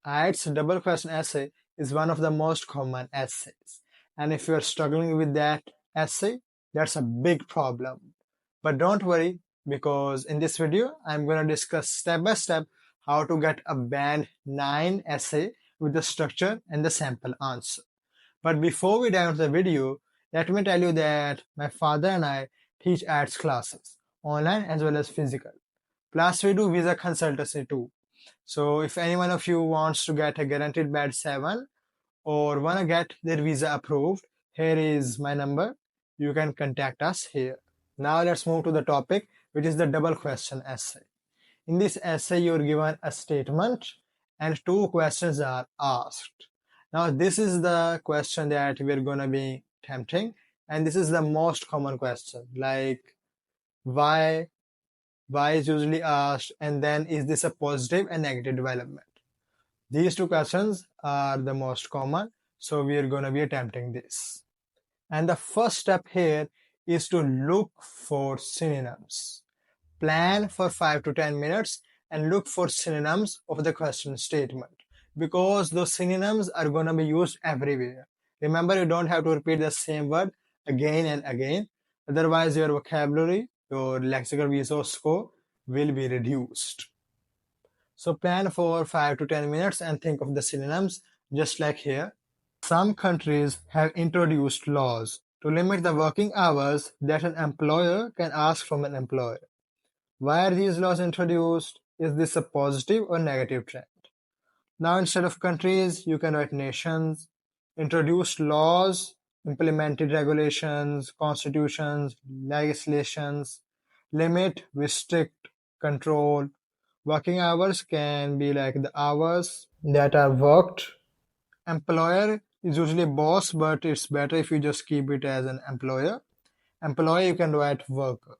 IELTS double question essay is one of the most common essays. And if you are struggling with that essay, that's a big problem. But don't worry, because in this video, I'm going to discuss step by step how to get a band 9 essay with the structure and the sample answer. But before we dive into the video, let me tell you that my father and I teach IELTS classes, online as well as physical. Plus, we do visa consultancy too. So if any one of you wants to get a guaranteed band 7 or want to get their visa approved, here is my number. You can contact us here. Now let's move to the topic, which is the double question essay. In this essay, you're given a statement and two questions are asked. Now this is the question that we're going to be attempting, and this is the most common question, like why is usually asked, and then is this a positive and negative development. These two questions are the most common, so we are going to be attempting this. And the first step here is to look for synonyms. Plan for 5 to 10 minutes and look for synonyms of the question statement, because those synonyms are going to be used everywhere. Remember, you don't have to repeat the same word again and again, otherwise your vocabulary, your lexical resource score will be reduced. So plan for 5 to 10 minutes and think of the synonyms, just like here. Some countries have introduced laws to limit the working hours that an employer can ask from an employer. Why are these laws introduced? Is this a positive or negative trend? Now instead of countries, you can write nations. Introduced laws, implemented regulations, constitutions, legislations, limit, restrict, control. Working hours can be like the hours that are worked. Employer is usually boss, but it's better if you just keep it as an employer. Employee, you can write worker.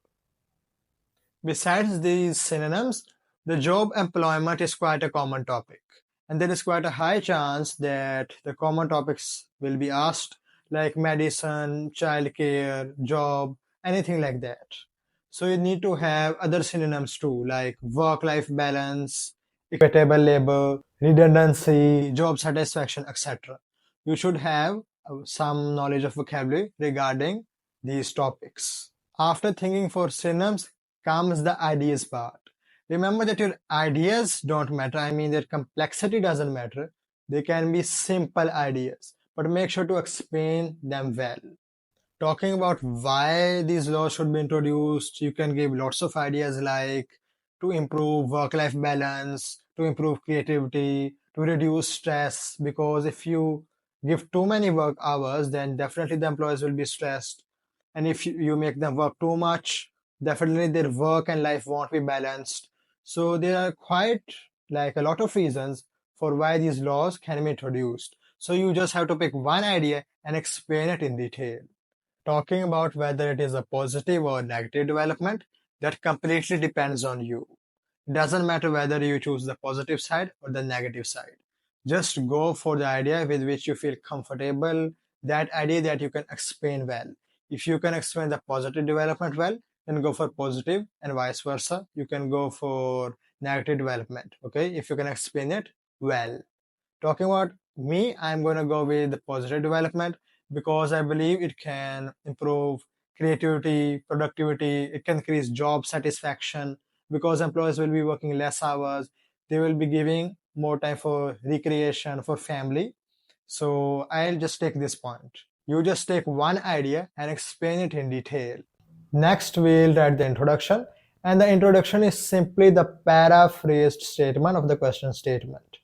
Besides these synonyms, the job employment is quite a common topic, and there is quite a high chance that the common topics will be asked, like medicine, childcare, job, anything like that. So you need to have other synonyms too, like work-life balance, equitable labor, redundancy, job satisfaction, etc. You should have some knowledge of vocabulary regarding these topics. After thinking for synonyms comes the ideas part. Remember that your ideas don't matter. I mean, their complexity doesn't matter. They can be simple ideas, but make sure to explain them well. Talking about why these laws should be introduced, you can give lots of ideas like to improve work-life balance, to improve creativity, to reduce stress, because if you give too many work hours, then definitely the employees will be stressed. And if you make them work too much, definitely their work and life won't be balanced. So there are quite like a lot of reasons for why these laws can be introduced. So you just have to pick one idea and explain it in detail. Talking about whether it is a positive or negative development, that completely depends on you. It doesn't matter whether you choose the positive side or the negative side. Just go for the idea with which you feel comfortable, that idea that you can explain well. If you can explain the positive development well, then go for positive, and vice versa. You can go for negative development, okay, if you can explain it well. Talking about me, I'm going to go with the positive development because I believe it can improve creativity, productivity, it can increase job satisfaction because employees will be working less hours, they will be giving more time for recreation, for family. So I'll just take this point. You just take one idea and explain it in detail. Next, we'll write the introduction, and the introduction is simply the paraphrased statement of the question statement.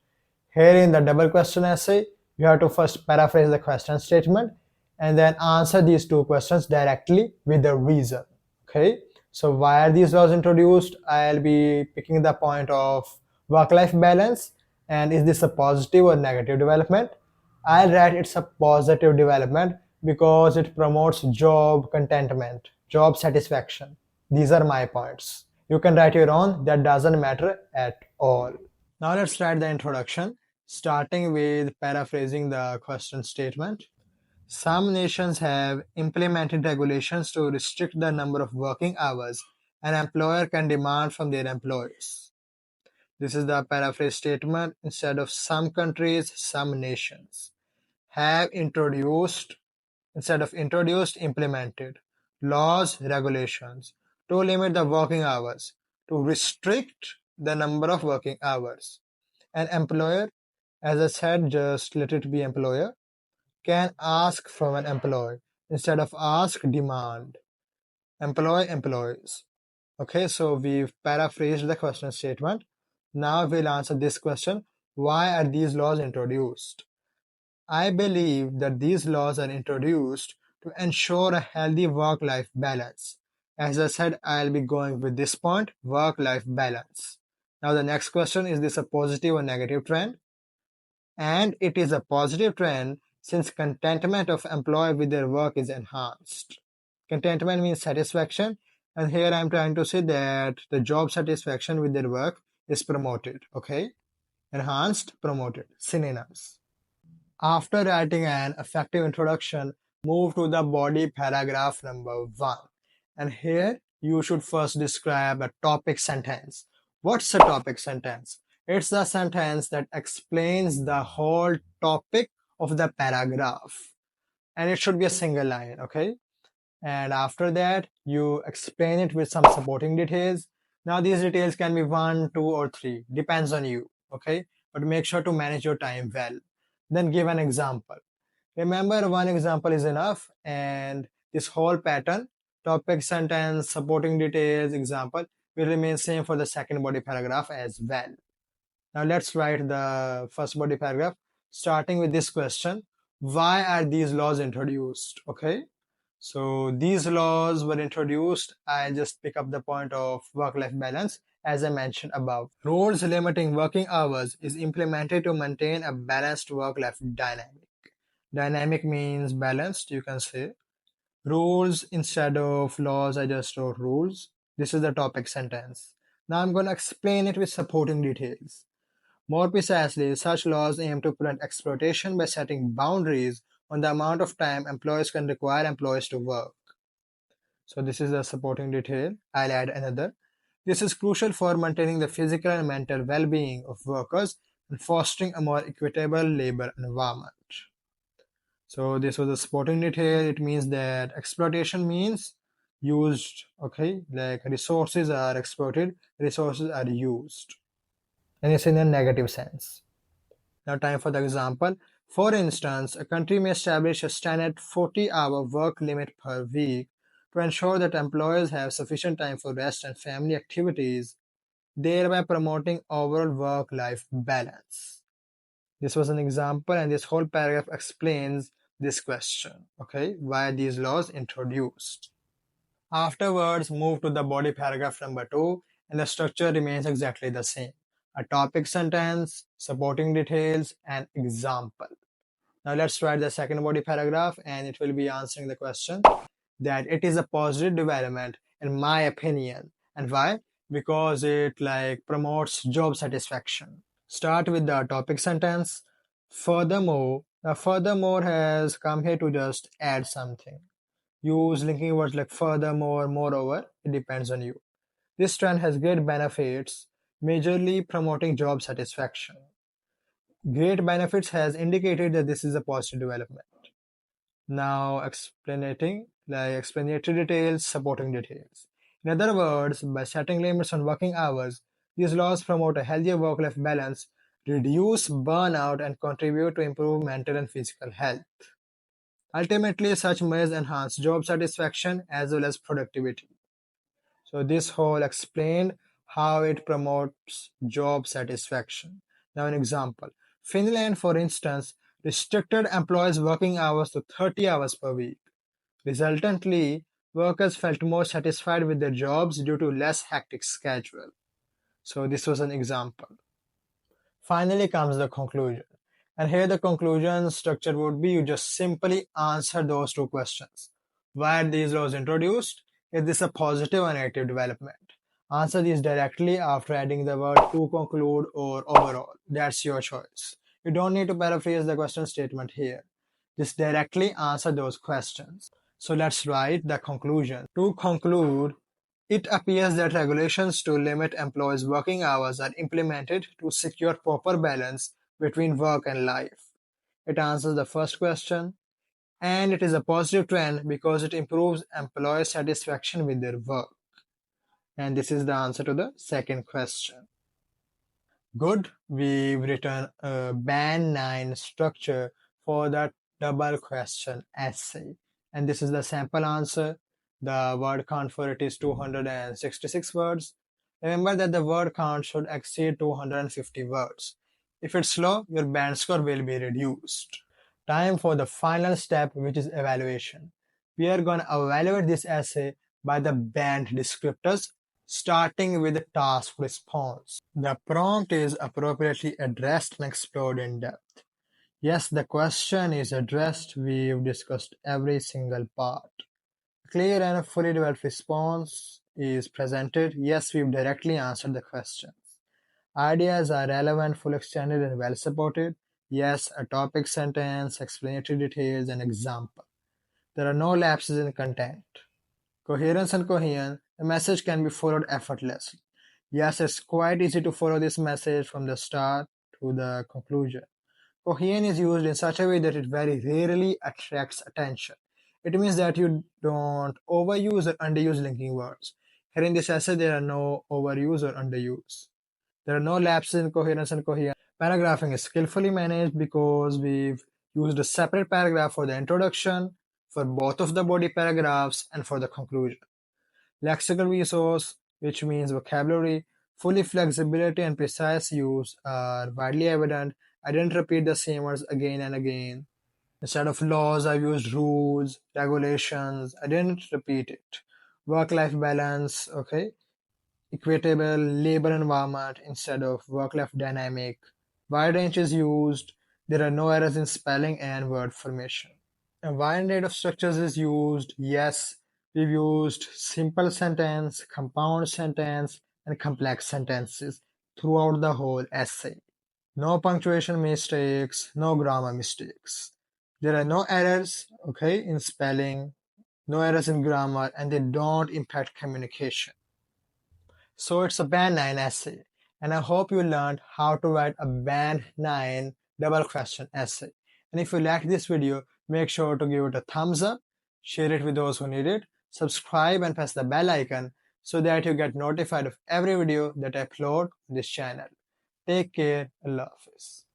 Here in the double question essay, you have to first paraphrase the question statement and then answer these two questions directly with the reason. Okay, so why are these laws introduced? I'll be picking the point of work-life balance, and is this a positive or negative development? I'll write it's a positive development because it promotes job contentment, job satisfaction. These are my points. You can write your own, that doesn't matter at all. Now let's write the introduction, starting with paraphrasing the question statement. Some nations have implemented regulations to restrict the number of working hours an employer can demand from their employees. This is the paraphrase statement. Instead of some countries, some nations have introduced, instead of introduced, implemented laws, regulations to limit the working hours, to restrict the number of working hours. An employer, as I said, just let it be employer, can ask from an employee instead of ask, demand. Employ employees. Okay, so we've paraphrased the question statement. Now we'll answer this question. Why are these laws introduced? I believe that these laws are introduced to ensure a healthy work-life balance. As I said, I'll be going with this point, work-life balance. Now the next question, is this a positive or negative trend? And it is a positive trend since contentment of employee with their work is enhanced. Contentment means satisfaction, and here I'm trying to say that the job satisfaction with their work is promoted. Okay, enhanced, promoted, synonyms. After writing an effective introduction, move to the body paragraph number 1. And here you should first describe a topic sentence. What's a topic sentence? It's the sentence that explains the whole topic of the paragraph. And it should be a single line, okay? And after that, you explain it with some supporting details. Now these details can be 1, 2, or 3, depends on you, okay? But make sure to manage your time well. Then give an example. Remember, one example is enough, and this whole pattern, topic, sentence, supporting details, example, will remain same for the second body paragraph as well. Now let's write the first body paragraph, starting with this question: why are these laws introduced? Okay, so these laws were introduced. I just pick up the point of work-life balance as I mentioned above. Rules limiting working hours is implemented to maintain a balanced work-life dynamic. Dynamic means balanced, you can say. Rules instead of laws, I just wrote rules. This is the topic sentence. Now I'm going to explain it with supporting details. More precisely, such laws aim to prevent exploitation by setting boundaries on the amount of time employers can require employees to work. So this is the supporting detail. I'll add another. This is crucial for maintaining the physical and mental well-being of workers and fostering a more equitable labor environment. So this was a supporting detail. It means that exploitation means used, okay, like resources are exploited, resources are used. And it's in a negative sense. Now time for the example. For instance, a country may establish a standard 40-hour work limit per week to ensure that employees have sufficient time for rest and family activities, thereby promoting overall work-life balance. This was an example, and this whole paragraph explains this question, okay, why are these laws introduced. Afterwards, move to the body paragraph number 2, and the structure remains exactly the same. A topic sentence, supporting details, and example. Now let's write the second body paragraph, and it will be answering the question that it is a positive development in my opinion. And why? Because it like promotes job satisfaction. Start with the topic sentence. Furthermore, now furthermore has come here to just add something. Use linking words like furthermore, moreover, it depends on you. This trend has great benefits, majorly promoting job satisfaction. Great benefits has indicated that this is a positive development. Now explanatory details, supporting details. In other words, by setting limits on working hours, these laws promote a healthier work-life balance, reduce burnout, and contribute to improve mental and physical health. Ultimately, such measures enhance job satisfaction as well as productivity. So this whole explained how it promotes job satisfaction. Now an example. Finland, for instance, restricted employees' working hours to 30 hours per week. Resultantly, workers felt more satisfied with their jobs due to less hectic schedule. So this was an example. Finally comes the conclusion. And here the conclusion structure would be you just simply answer those two questions. Why are these laws introduced? Is this a positive or negative development? Answer these directly after adding the word to conclude or overall. That's your choice. You don't need to paraphrase the question statement here. Just directly answer those questions. So let's write the conclusion. To conclude, It appears that regulations to limit employees' working hours are implemented to secure proper balance between work and life. It answers the first question, and it is a positive trend because it improves employee satisfaction with their work. And this is the answer to the second question. Good, we've written a Band 9 structure for the double question essay. And this is the sample answer. The word count for it is 266 words. Remember that the word count should exceed 250 words. If it's slow, your band score will be reduced. Time for the final step, which is evaluation. We are going to evaluate this essay by the band descriptors, starting with the task response. The prompt is appropriately addressed and explored in depth. Yes, the question is addressed. We've discussed every single part. A clear and fully developed response is presented. Yes, we've directly answered the questions. Ideas are relevant, full extended, and well supported. Yes, a topic sentence, explanatory details, and example. There are no lapses in content. Coherence and cohesion, the message can be followed effortlessly. Yes, it's quite easy to follow this message from the start to the conclusion. Cohesion is used in such a way that it very rarely attracts attention. It means that you don't overuse or underuse linking words. Here in this essay, there are no overuse or underuse. There are no lapses in coherence and cohesion. Paragraphing is skillfully managed because we've used a separate paragraph for the introduction, for both of the body paragraphs, and for the conclusion. Lexical resource, which means vocabulary, fully flexibility and precise use are widely evident. I didn't repeat the same words again and again. Instead of laws, I've used rules, regulations. I didn't repeat it. Work-life balance, okay. Equitable labor environment instead of work-life dynamic. Wide range is used. There are no errors in spelling and word formation. A wide range of structures is used. Yes, we've used simple sentence, compound sentence, and complex sentences throughout the whole essay. No punctuation mistakes, no grammar mistakes. There are no errors, okay, in spelling, no errors in grammar, and they don't impact communication. So it's a Band 9 essay, and I hope you learned how to write a Band 9 double question essay. And if you liked this video, make sure to give it a thumbs up, share it with those who need it, subscribe and press the bell icon so that you get notified of every video that I upload on this channel. Take care. Allah Hafiz.